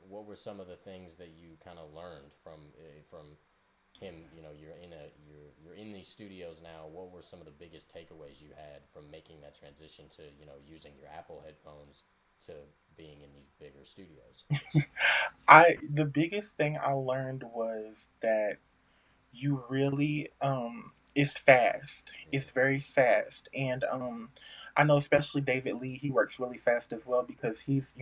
what were some of the things that you kind of learned from him? You know, you're in these studios now. What were some of the biggest takeaways you had from making that transition to, you know, using your Apple headphones to being in these bigger studios? I the biggest thing I learned was that you really it's fast. It's Hmm. very fast. And I know especially David Lee, he works really fast as well because he's,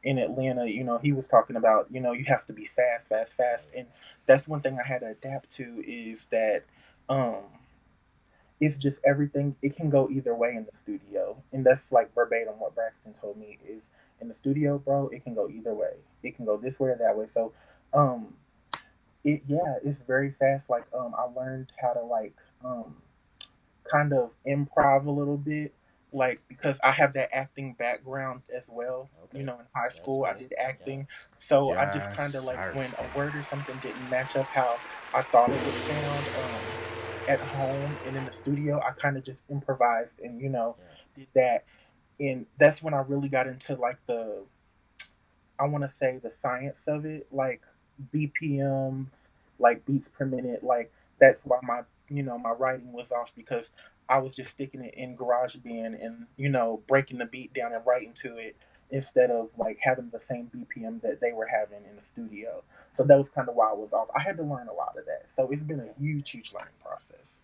in Atlanta, he was talking about, you have to be fast, fast, fast. Right. And that's one thing I had to adapt to is that um it's just everything, it can go either way in the studio. And that's like verbatim what Braxton told me is in the studio, bro, it can go either way. It can go this way or that way. So um it's very fast. Like I learned how to like kind of improv a little bit, Yeah. like because I have that acting background as well. Okay. In high That's school I cool. did Yeah. acting, so I just Yes, kind of like sir. when a word or something didn't match up how I thought it would sound at home and in the studio, I kind of just improvised and Yeah. did that. And that's when I really got into like the, I want to say, the science of it, like BPMs, like beats per minute. Like that's why my my writing was off because I was just sticking it in GarageBand and breaking the beat down and writing to it instead of like having the same BPM that they were having in the studio. So that was kind of why I was off. I had to learn a lot of that. So it's been a Yeah. huge, huge learning process.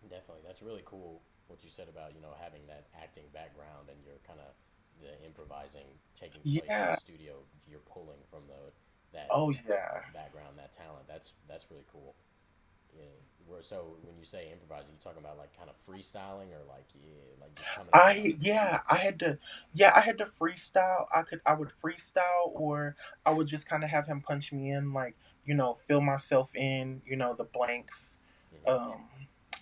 Definitely. That's really cool what you said about, you know, having that acting background and your kind of the improvising taking place in the Yeah. studio. You're pulling from that Oh yeah. background, that talent. That's really cool. Yeah. So when you say improvising, you talking about like kind of freestyling or like, yeah, like just coming up with I like. yeah, I had to freestyle. I would freestyle or I would just kind of have him punch me in like, fill myself in, the blanks. Hmm. Um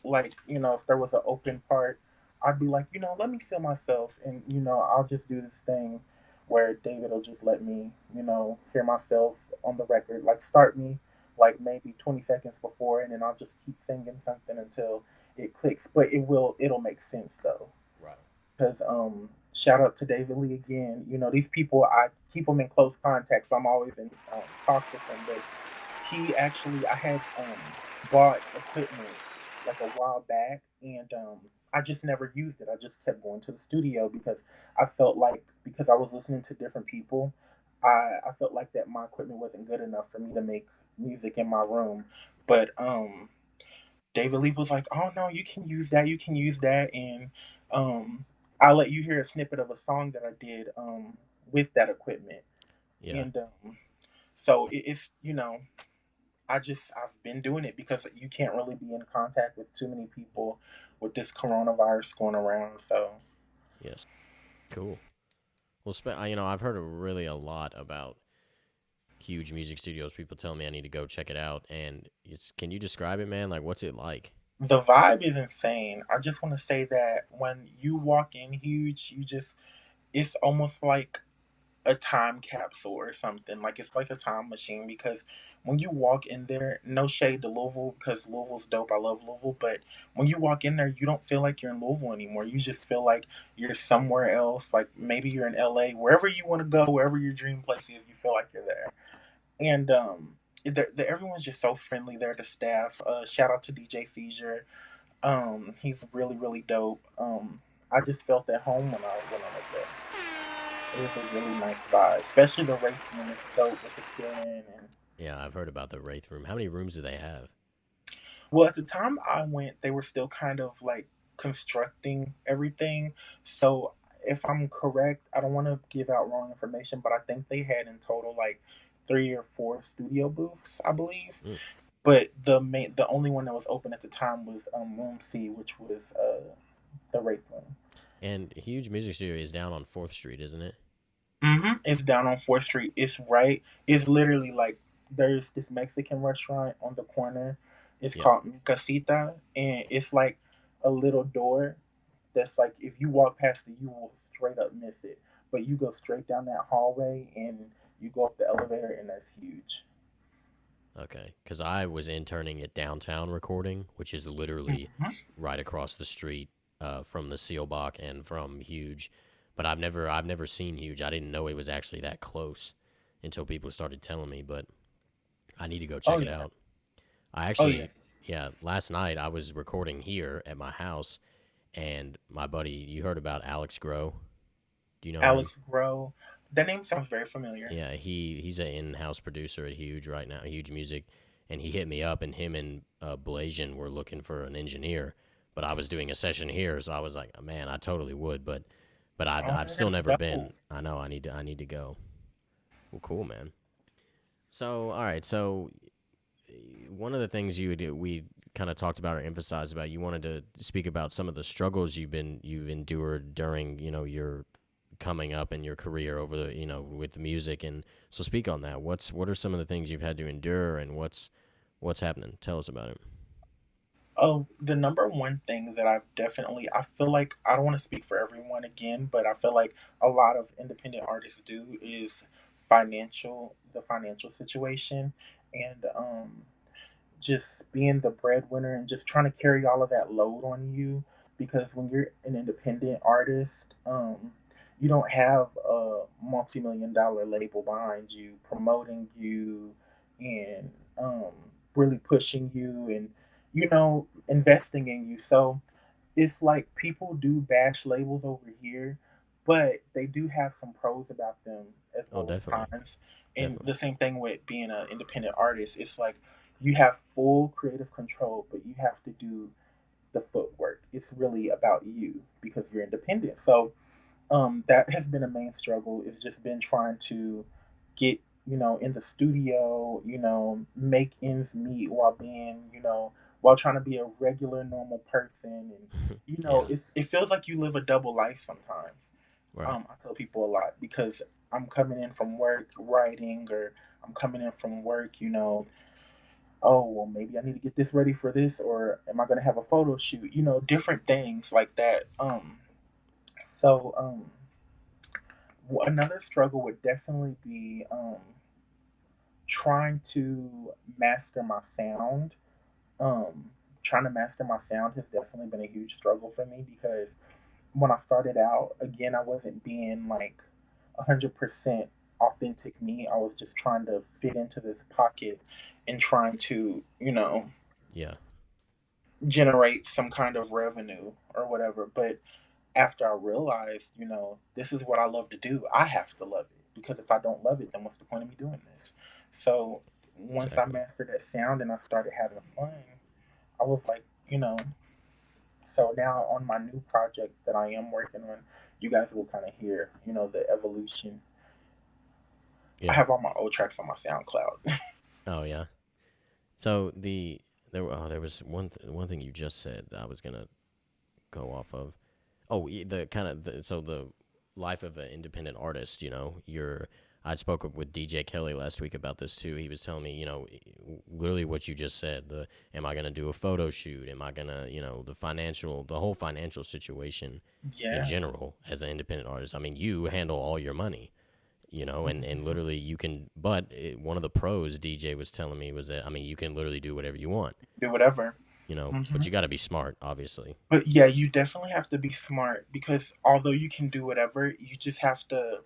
like, if there was an open part, I'd be like, let me fill myself and I'll just do this thing where David will just let me, hear myself on the record, like start me like maybe 20 seconds before and then I'll just keep singing something until it clicks, but it'll make sense though Right. because shout out to David Lee again. These people I keep them in close contact, so I'm always in talks with them. But he actually I had bought equipment like a while back, and I just never used it. I just kept going to the studio because I felt like because I was listening to different people, I felt like that my equipment wasn't good enough for me to make music in my room. But David Lee was like, "Oh no, you can use that. You can use that." And I'll let you hear a snippet of a song that I did with that equipment. Yeah. And so it's I've been doing it because you can't really be in contact with too many people with this coronavirus going around. So Yes. Cool. Well, you know, I've heard really a lot about huge music studios. People tell me I need to go check it out. And can you describe it, man? Like, what's it like? the vibe is insane. I just want to say that when you walk in huge, it's almost like a time capsule or something. Like it's like a time machine because when you walk in there, no shade to Louisville because Louisville's dope. I love Louisville, but when you walk in there, you don't feel like you're in Louisville anymore. You just feel like you're somewhere else. Like maybe you're in LA, wherever you want to go, wherever your dream place is, you feel like you're there. And everyone's just so friendly there. The staff. Shout out to DJ Seizure. He's really really dope. I just felt at home when I was there. It was a really nice vibe, especially the race room is dope with the ceiling and. Yeah, I've heard about the Wraith Room. How many rooms do they have? Well, at the time I went, they were still kind of like constructing everything. So if I'm correct, I don't want to give out wrong information, but I think they had in total like 3 or 4 studio booths, I believe. Mm. But the only one that was open at the time was Room C, which was the rape room. And Huge Music Studio is down on 4th Street, isn't it? It's down on 4th Street. It's right. It's literally like there's this Mexican restaurant on the corner. It's Yep. called Mi Casita, and it's like a little door that's like if you walk past it, you will straight up miss it. But you go straight down that hallway and you go up the elevator, and that's huge. Okay. Because I was interning at Downtown Recording, which is literally Mhm. right across the street from the Seal Bach and from Huge. but I've never seen Huge. I didn't know it was actually that close until people started telling me. But I need to go Oh check it yeah. out. I Oh yeah. actually, yeah, last night I was recording here at my house, and my buddy, you heard about Alex Grow? Do you know him? Alex Grow. That name sounds very familiar. Yeah, he's an in-house producer at Huge right now, Huge Music, and he hit me up, and him and Blasian were looking for an engineer, but I was doing a session here, so I was like, man, I totally would, but Oh, I've still that's never been. dope. I know I need to go. Well, cool, man. So, all right, so one of the things we kind of talked about or emphasized about, you wanted to speak about some of the struggles you've endured during your coming up in your career over the with the music, and so speak on that. What are some of the things you've had to endure, and what's happening? Tell us about it. Oh, the number one thing that I feel like I don't want to speak for everyone again, but I feel like a lot of independent artists do is the financial situation, and just being the breadwinner and just trying to carry all of that load on you, because when you're an independent artist, you don't have a multi-million-dollar label behind you promoting you and really pushing you and investing in you. So it's like people do bash labels over here, but they do have some pros about them as Oh, well as definitely, cons. And definitely. the same thing with being an independent artist. It's like you have full creative control, but you have to do the footwork. It's really about you because you're independent. So that has been a main struggle. It's just been trying to get in the studio, make ends meet while being while trying to be a regular normal person, and Yeah, it feels like you live a double life sometimes. right. I tell people a lot because I'm coming in from work writing, or I'm coming in from work, oh well, maybe I need to get this ready for this, or am I going to have a photo shoot, different things like that. So another struggle would definitely be trying to master my sound. Um, Trying to master my sound has definitely been a huge struggle for me because when I started out, again, I wasn't being like 100% authentic me. I was just trying to fit into this pocket and trying to, Yeah, generate some kind of revenue or whatever. But after I realized, this is what I love to do, I have to love it. Because if I don't love it, then what's the point of me doing this? So once I exactly. mastered that sound and I started having fun, I was like, so now on my new project that I am working on, you guys will kind of hear, the evolution. I Yeah. have all my old tracks on my SoundCloud. Oh, yeah. So there was one thing you just said that I was gonna go off of. Oh, the kind of so the life of an independent artist. I spoke with DJ Kelly last week about this too. He was telling me, literally what you just said. Am I gonna do a photo shoot? Am I gonna, the whole financial situation in Yeah. general as an independent artist. I mean, you handle all your money, and Mhm. literally you can. But one of the pros DJ was telling me was that, I mean, you can literally do whatever you want, Do whatever. but Hmm. you got to be smart, obviously. But yeah, you definitely have to be smart because although you can do whatever, you just have to.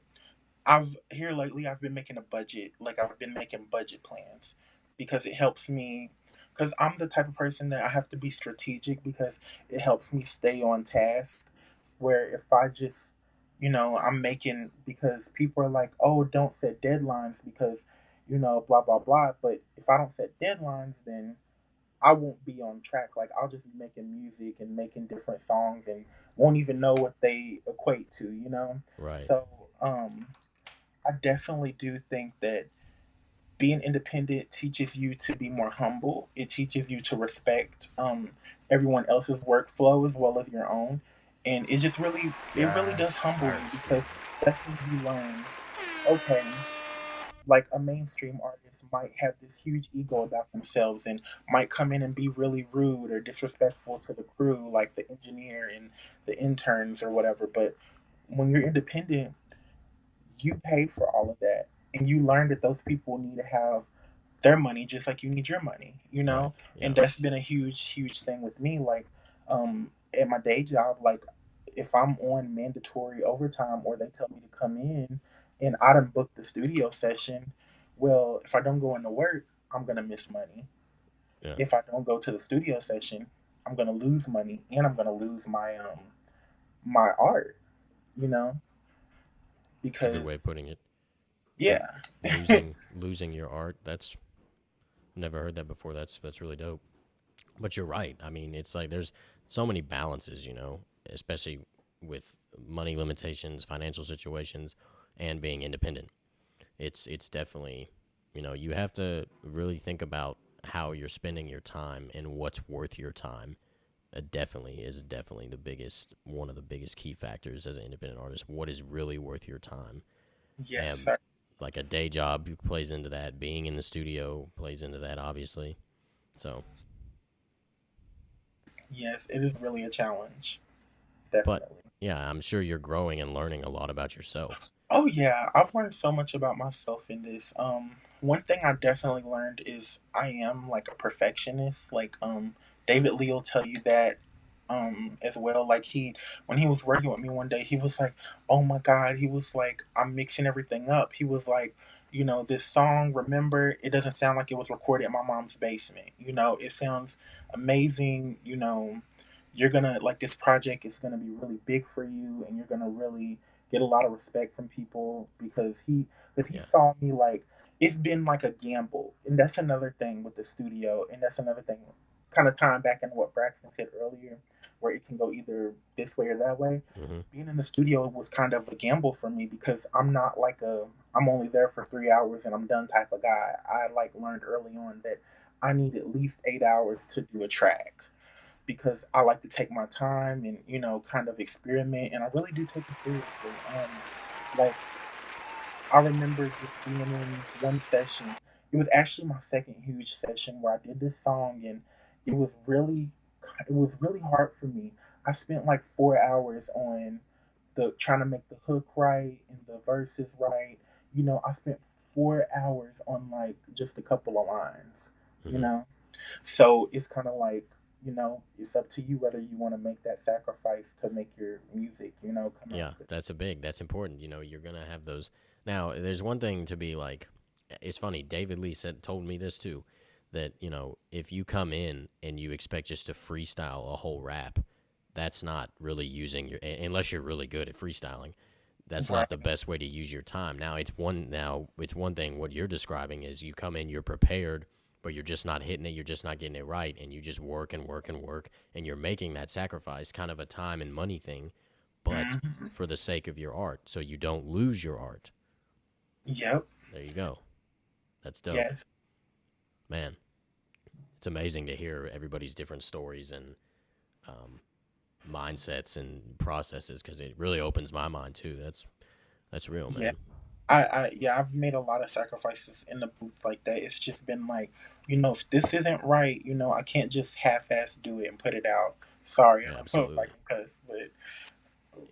I've here lately. I've been making a budget. Like I've been making budget plans because it helps me. Because I'm the type of person that I have to be strategic because it helps me stay on task. Where if I just, I'm making because people are like, oh, don't set deadlines because, blah blah blah. But if I don't set deadlines, then I won't be on track. Like I'll just be making music and making different songs and won't even know what they equate to. Right. So I definitely do think that being independent teaches you to be more humble. It teaches you to respect everyone else's workflow as well as your own. And it really Yes, does humble sir. you because that's when you learn, okay, like a mainstream artist might have this huge ego about themselves and might come in and be really rude or disrespectful to the crew, like the engineer and the interns or whatever. But when you're independent, you pay for all of that. And you learn that those people need to have their money just like you need your money, Right. And Yeah. that's been a huge, huge thing with me. Like, at my day job, like, if I'm on mandatory overtime or they tell me to come in and I done booked the studio session, well, if I don't go into work, I'm gonna miss money. Yeah, If I don't go to the studio session, I'm gonna lose money and I'm gonna lose my art, you know, it's a good way of because putting it. yeah. Losing your art. That's never heard that before. That's really dope. But you're right. I mean, it's like there's so many balances, especially with money limitations, financial situations, and being independent. It's definitely, you have to really think about how you're spending your time and what's worth your time. Definitely the biggest one of the biggest key factors as an independent artist. What is really worth your time? Yes, And sir. like a day job plays into that. Being in the studio plays into that, obviously. So, Yes, it is really a challenge. but Definitely. yeah, I'm sure you're growing and learning a lot about yourself. Oh yeah, I've learned so much about myself in this. One thing I definitely learned is I am like a perfectionist. Like David Lee will tell you that as well. Like when he was working with me one day, he was like, "Oh my God," he was like, "I'm mixing everything up." He was like, this song, remember, it doesn't sound like it was recorded in my mom's basement. It sounds amazing. You're gonna like this project is gonna be really big for you, and you're gonna really get a lot of respect from people because he Yeah, saw me like it's been like a gamble, and that's another thing with the studio, and that's another thing, kind of tying back into what Braxton said earlier, where it can go either this way or that way. hmm, Being in the studio was kind of a gamble for me because I'm not like I'm only there for 3 hours and I'm done type of guy. I like learned early on that I need at least 8 hours to do a track because I like to take my time and kind of experiment, and I really do take it seriously. Like I remember just being in one session. It was actually my second huge session where I did this song, and it was really it was really hard for me. I spent like 4 hours on the trying to make the hook right and the verses right. I spent 4 hours on like just a couple of lines. You hmm. know, so it's kind of like, it's up to you whether you want to make that sacrifice to make your music, come out Yeah, good. that's important. You're gonna have those. Now, there's one thing to be like. It's funny. David Lee told me this too, that if you come in and you expect just to freestyle a whole rap, that's not really using your unless you're really good at freestyling. That's not the Right. best way to use your time. Now it's one thing what you're describing is you come in, you're prepared, but you're just not hitting it, you're just not getting it right, and you just work and work and work, and you're making that sacrifice, kind of a time and money thing, but Hmm. for the sake of your art, so you don't lose your art. Yep. There you go. That's dope. Yes. Man, it's amazing to hear everybody's different stories and um, mindsets and processes because it really opens my mind too. That's real, Yeah. man. Yeah, I've made a lot of sacrifices in the booth like that. It's just been like, if this isn't right, I can't just half-ass do it and put it out. Sorry, I Yeah, don't know if I absolutely. can cuss, but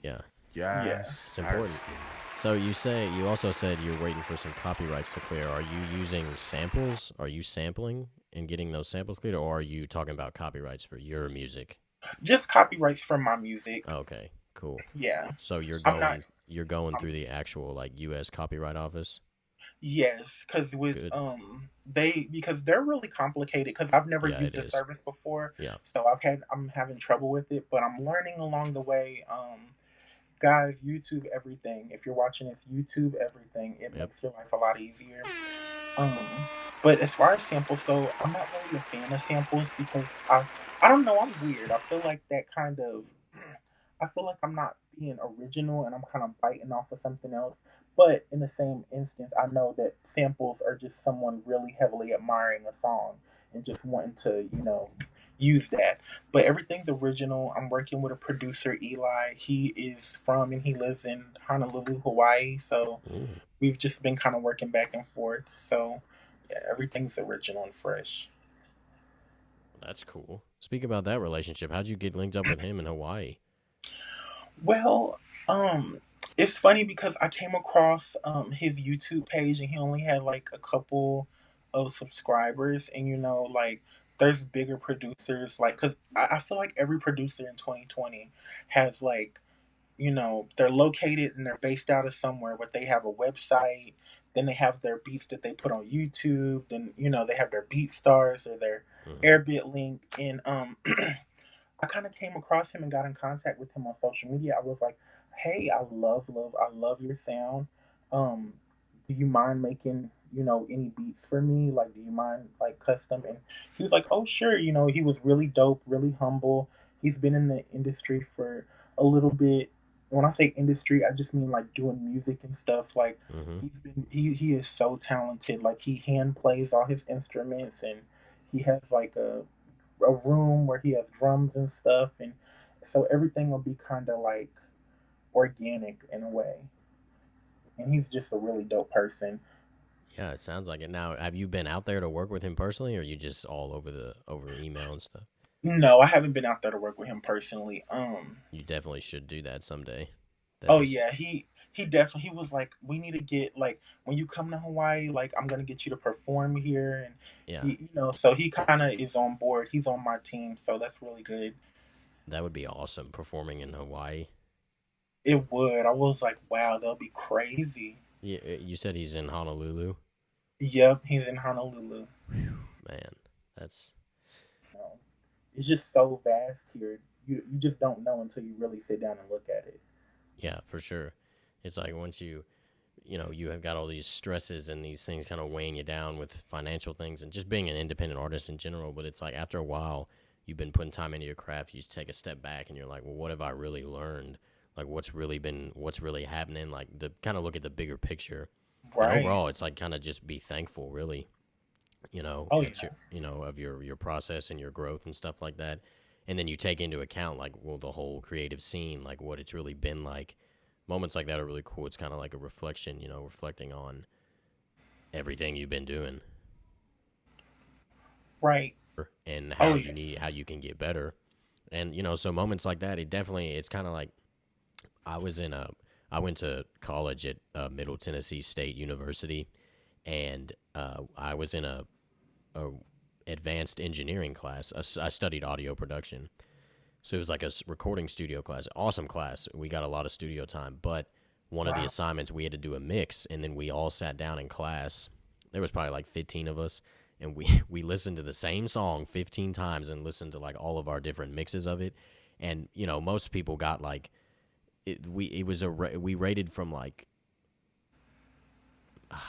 Yeah, yeah. it's Yes, I important. feel. So you also said you're waiting for some copyrights to clear. Are you using samples? Are you sampling and getting those samples cleared, or are you talking about copyrights for your music? Just copyrights from my music. Okay, cool. Yeah. So I'm not. you're going I'm through the actual like U.S. Copyright Office. Yes, because with Good. because they're really complicated. Because I've never Yeah, used it the is. service before, Yeah. so I'm having trouble with it. But I'm learning along the way. Guys, YouTube everything. If you're watching this, YouTube everything. It Yep. makes your life a lot easier. Um, but as far as samples go, I'm not really a fan of samples because I don't know, I'm weird. I feel like that kind of I feel like I'm not being original and I'm kind of biting off of something else. But in the same instance, I know that samples are just someone really heavily admiring a song and just wanting to, use that. But everything's original. I'm working with a producer, Eli. He is from and he lives in Honolulu, Hawaii. So Ooh, we've just been kind of working back and forth. So yeah, everything's original and fresh. that's cool. Speak about that relationship. How'd you get linked up with him in Hawaii? Well, it's funny because I came across his YouTube page and he only had like a couple of subscribers, and like there's bigger producers like because I feel like every producer in 2020 has like they're located and they're based out of somewhere, but they have a website. Then they have their beats that they put on YouTube. Then they have their beat stars or their Hmm. Airbit link. And I kind of came across him and got in contact with him on social media. I was like, "Hey, I love your sound. Um, do you mind making any beats for me? Like, do you mind like custom?" And he was like, "Oh, sure." He was really dope, really humble. He's been in the industry for a little bit. When I say industry, I just mean like doing music and stuff. Like, Hmm. he is so talented. Like, he hand plays all his instruments, and he has like a room where he has drums and stuff, and so everything will be kind of like organic in a way. And he's just a really dope person. Yeah, it sounds like it. Now, have you been out there to work with him personally, or are you just all over the over email and stuff? No, I haven't been out there to work with him personally. You definitely should do that someday. That'd Oh be yeah, he definitely, he was like, we need to get, like, when you come to Hawaii, like, I'm gonna get you to perform here. And yeah, so he kind of is on board. He's on my team, so that's really good. that would be awesome performing in Hawaii. It would. I was like, wow, they'll be crazy. Yeah, you said he's in Honolulu. Yep, he's in Honolulu. Whew, man, that's No. It's just so vast here. You just don't know until you really sit down and look at it. yeah, for sure. It's like once you have got all these stresses and these things kind of weighing you down with financial things and just being an independent artist in general. But it's like after a while, you've been putting time into your craft, you just take a step back and you're like, well, what have I really learned? Like what's really happening? Like the kind of look at the bigger picture. And Right. overall, it's like kind of just be thankful, really, Oh at yeah. of your process and your growth and stuff like that. And then you take into account like, well, the whole creative scene, like what it's really been like. Moments like that are really cool. It's kind of like a reflection, reflecting on everything you've been doing Right. and Oh yeah. how you can get better. And so moments like that, it's kind of like I was in a I went to college at Middle Tennessee State University, and I was in a advanced engineering class. I studied audio production, so it was like a recording studio class. Awesome class. We got a lot of studio time, but one of the Wow. assignments we had to do a mix, and then we all sat down in class. There was probably like 15 of us, and we listened to the same song 15 times and listened to like all of our different mixes of it. And most people got like it was we rated from like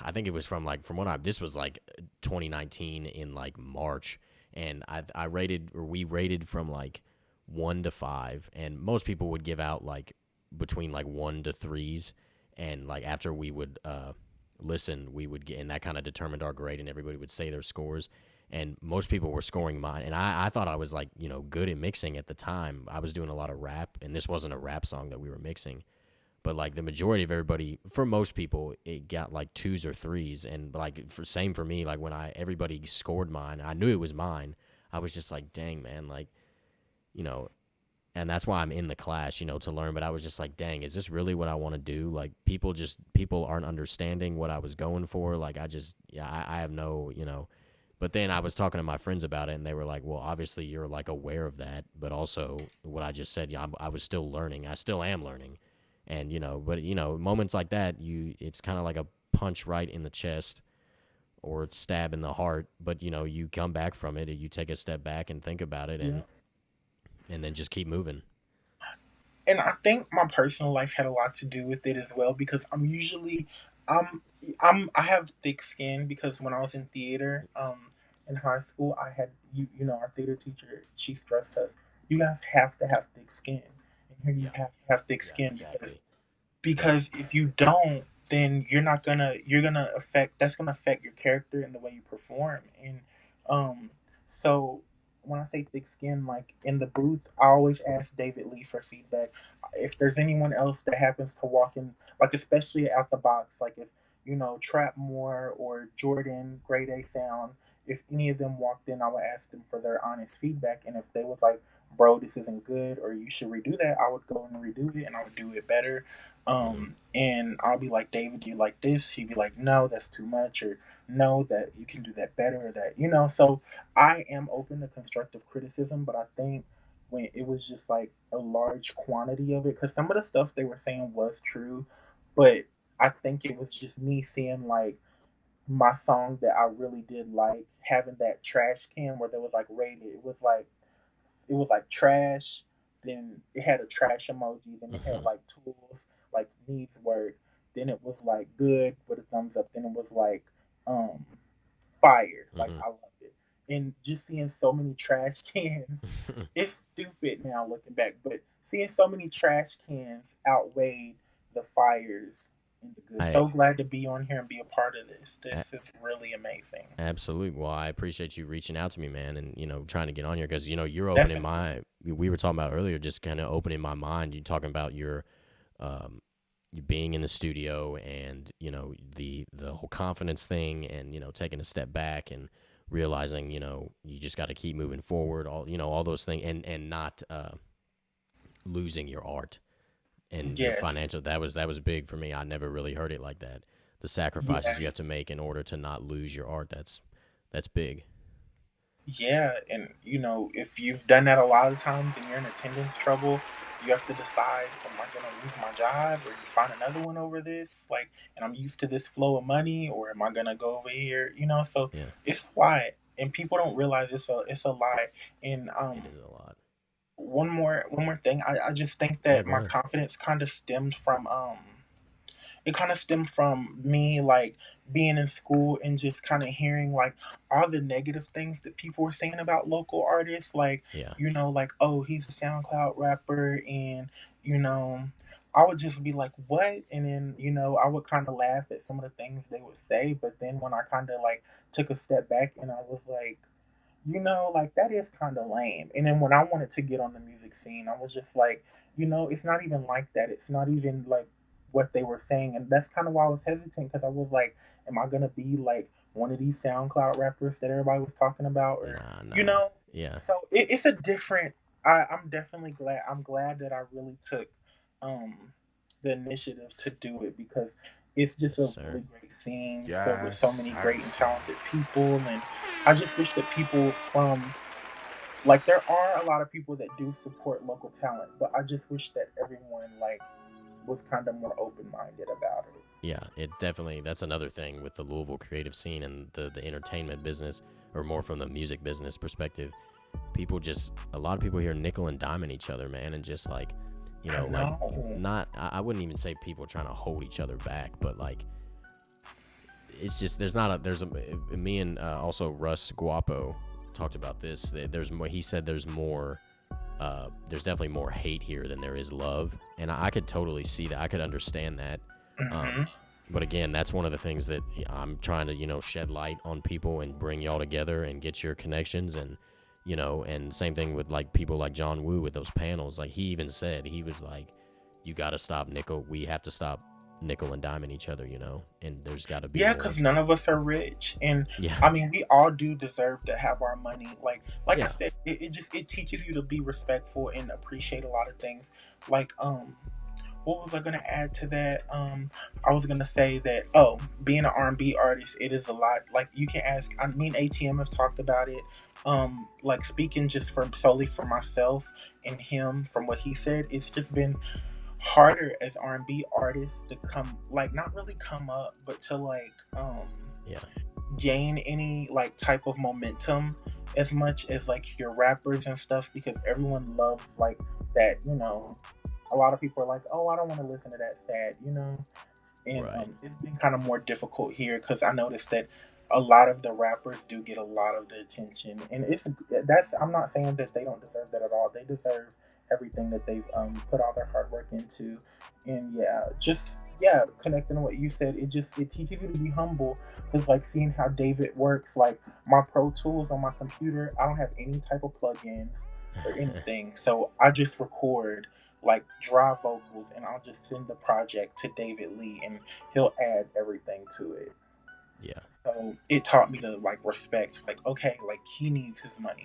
I think it was from like from what I this was like 2019 in like March, and I rated or we rated from like 1 to 5, and most people would give out like between like 1 to 3s, and like after we would listen, we would get, and that kind of determined our grade, and everybody would say their scores. And most people were scoring mine, and I thought I was like good at mixing at the time. I was doing a lot of rap, and this wasn't a rap song that we were mixing, but like the majority of everybody, for most people, it got like 2s or 3s. And like same for me, like when I everybody scored mine, I knew it was mine. I was just like, dang man, like you know and that's why I'm in the class, to learn. But I was just like, dang, is this really what I want to do? Like people aren't understanding what I was going for. Like I have no, but then I was talking to my friends about it, and they were like, well, obviously you're like aware of that, but also what I just said, yeah, I was still learning. I still am learning. And but moments like that, it's kind of like a punch right in the chest or a stab in the heart. But you come back from it, and you take a step back and think about it, Yeah. and then just keep moving. And I think my personal life had a lot to do with it as well, because I'm I have thick skin because when I was in theater in high school, I had our theater teacher, she stressed us, you guys have to have thick skin. And here you Yeah, have to have thick yeah, skin exactly. because if you don't, then you're gonna affect that's gonna affect your character and the way you perform. And um so when I say thick skin, like in the booth, I always ask David Lee for feedback. If there's anyone else that happens to walk in, like especially out the box, like if Trapmore or Jordan, Grade A Sound, if any of them walked in, I would ask them for their honest feedback. And if they was like, bro, this isn't good, or you should redo that, I would go and redo it and I would do it better. Hmm. And I'll be like, David, do you like this? He'd be like, no, that's too much, or no, that you can do that better, or that. So I am open to constructive criticism, but I think when it was just like a large quantity of it. Because some of the stuff they were saying was true, but I think it was just me seeing like my song that I really did like having that trash can where there was like rated. It was like trash. Then it had a trash emoji. Then it had Hmm. like tools, like needs work. Then it was like good with a thumbs up. Then it was like um fire. Like Hmm. I loved it. And just seeing so many trash cans, it's stupid now looking back, but seeing so many trash cans outweighed the fires and the good. I So glad to be on here and be a part of this. a- This is really amazing. absolutely. Well, I appreciate you reaching out to me, man, and trying to get on here because you're opening Definitely. my. We were talking about earlier, just kind of opening my mind. You talking about um, you being in the studio and the whole confidence thing and taking a step back and realizing you just got to keep moving forward. All those things and not losing your art and your Yes. financial. That was big for me. I never really heard it like that. The sacrifices Yeah. you have to make in order to not lose your art. That's big. Yeah, and if you've done that a lot of times and you're in attendance trouble, you have to decide, am I gonna lose my job or find another one over this? Like, and I'm used to this flow of money, or am I gonna go over here? So Yeah, it's a lie, and people don't realize it's a lie. And it is a lot. one more thing, I just think Yeah, that go my ahead. confidence kind of stemmed from it kind of stemmed from me like being in school and just kind of hearing like all the negative things that people were saying about local artists, like Yeah, like, oh, he's a SoundCloud rapper, and you know I would just be like, what? And then I would kind of laugh at some of the things they would say, but then when I kind of like took a step back and I was like, like that is kind of lame. And then when I wanted to get on the music scene, I was just like, it's not even like that. It's not even like what they were saying. And that's kind of why I was hesitant, because I was like, am I going to be like one of these SoundCloud rappers that everybody was talking about? Or, nah, you nah. know? Yeah, So it's a different, I'm definitely glad. I'm glad that I really took um, the initiative to do it, because it's just yes, a sir. really great scene filled with Yes, so many sir. great and talented people. And I just wish that people from like there are a lot of people that do support local talent, but I just wish that everyone like was kind of more open minded about it. Yeah, it definitely. That's another thing with the Louisville creative scene and the entertainment business, or more from the music business perspective. People just a lot of people here nickel and diming each other, man, and just like I like know. not. I wouldn't even say people trying to hold each other back, but like it's just there's not a there's a me and also Russ Guapo talked about this. There's more. He said there's more. There's definitely more hate here than there is love, and I could totally see that. I could understand that. Hmm. Um, but again, that's one of the things that I'm trying to shed light on people and bring y'all together and get your connections and and same thing with like people like John Woo with those panels. Like he even said he was like, you got to stop nickel. We have to stop nickel and diming each other, and there's got to be Yeah, more. because none of us are rich, and Yeah, I mean we all do deserve to have our money. Like I yeah, said, it teaches you to be respectful and appreciate a lot of things. Like what was I gonna add to that? I was gonna say that, oh, being an R&B artist, it is a lot. Like you can ask. I mean, ATM has talked about it. Like speaking just from solely for myself and him, from what he said, it's just been harder as R&B artists to come, like not really come up, but to like yeah, gain any like type of momentum as much as like your rappers and stuff, because everyone loves like that. A lot of people are like, oh, I don't want to listen to that sad. And right. it's been kind of more difficult here, because I noticed that a lot of the rappers do get a lot of the attention, and that's I'm not saying that they don't deserve that at all. They deserve everything that they've put all their hard work into. And yeah, just yeah, connecting to what you said, it teaches you to be humble, because like seeing how David works, like my Pro Tools on my computer, I don't have any type of plugins or anything, so I just record like dry vocals, and I'll just send the project to David Lee, and he'll add everything to it. Yeah. So it taught me to like respect, like, okay, like he needs his money.